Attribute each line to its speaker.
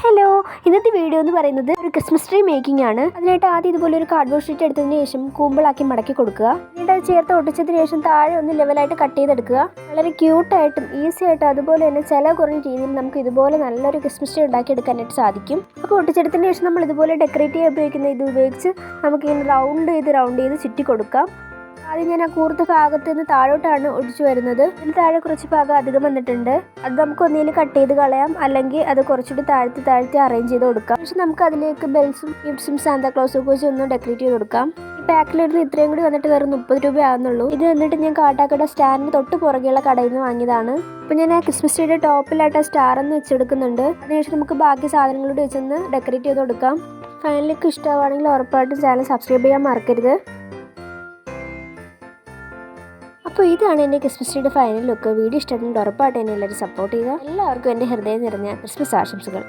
Speaker 1: Hello, ഇന്നത്തെ video എന്ന് പറയുന്നത് ഒരു ക്രിസ്മസ് ട്രീ മേക്കിംഗ് ആണ്. അതിനായിട്ട് ആദ്യം ഇതുപോലെ ഒരു കാർഡ്ബോർഡ് ഷീറ്റ് എടുത്തതിന് ശേഷം കൂമ്പിളാക്കി മടക്കി കൊടുക്കുക. എന്നിട്ട് അത് ചേർത്ത് ഒട്ടിച്ചതിന് ശേഷം താഴെ ഒന്ന് ലെവലായിട്ട് കട്ട് ചെയ്തെടുക്കുക. വളരെ ക്യൂട്ടായിട്ടും ഈസി ആയിട്ടും അതുപോലെ തന്നെ ചില കുറഞ്ഞ രീതിയിൽ നമുക്ക് ഇതുപോലെ നല്ലൊരു ക്രിസ്മസ് ട്രീ ഉണ്ടാക്കിയെടുക്കാനായിട്ട് സാധിക്കും. അപ്പോൾ ഒട്ടിച്ചെടുത്തതിന് ശേഷം നമ്മൾ ഇതുപോലെ ഡെക്കറേറ്റ് ചെയ്യാൻ ഉപയോഗിക്കുന്ന ഇത് ഉപയോഗിച്ച് നമുക്കിങ്ങനെ റൗണ്ട് ചെയ്ത് ചുറ്റി കൊടുക്കാം. ആദ്യം ഞാൻ ആ കൂർത്ത ഭാഗത്ത് നിന്ന് താഴോട്ടാണ് ഒടിച്ചു വരുന്നത്. ഇതിന് താഴെ കുറച്ച് ഭാഗം അധികം വന്നിട്ടുണ്ട്. അത് നമുക്ക് ഒന്നിൽ കട്ട് ചെയ്ത് കളയാം, അല്ലെങ്കിൽ അത് കുറച്ചുകൂടി താഴ്ത്തി അറേഞ്ച് ചെയ്ത് കൊടുക്കാം. പക്ഷെ നമുക്ക് അതിലേക്ക് ബെൽസും ഗിഫ്റ്റ്സും സാന്താക്ലോസും ഒക്കെ ഒന്ന് ഡെക്കറേറ്റ് ചെയ്ത് കൊടുക്കാം. ഈ പാക്കിലിരുന്ന് ഇത്രയും കൂടി വന്നിട്ട് വെറും 30 രൂപ ആകുന്നുള്ളൂ. ഇത് എന്നിട്ട് ഞാൻ കാട്ടാക്കട സ്റ്റാൻഡിന് തൊട്ട് പുറകെയുള്ള കടയിൽ നിന്ന് വാങ്ങിയതാണ്. അപ്പോൾ ഞാൻ ആ ക്രിസ്മസ് ട്രീയുടെ ടോപ്പിലായിട്ട് ആ സ്റ്റാർ ഒന്ന് വെച്ചെടുക്കുന്നുണ്ട്. അതിനുശേഷം നമുക്ക് ബാക്കി സാധനങ്ങളോട് വെച്ചൊന്ന് ഡെക്കറേറ്റ് ചെയ്ത് കൊടുക്കാം. ഫൈനലിക്ക് ഇഷ്ടമാണെങ്കിൽ ഉറപ്പായിട്ടും ചാനൽ സബ്സ്ക്രൈബ് ചെയ്യാൻ മറക്കരുത്. അപ്പോൾ ഇതാണ് എൻ്റെ ക്രിസ്മസ് ട്രീയുടെ ഫൈനൽ ലുക്ക്. വീഡിയോ ഇഷ്ടമാണെങ്കിൽ ഉറപ്പായിട്ട് എന്നെ എല്ലാവരും സപ്പോർട്ട് ചെയ്യുക. എല്ലാവർക്കും എൻ്റെ ഹൃദയം നിറഞ്ഞ ക്രിസ്മസ് ആശംസകൾ.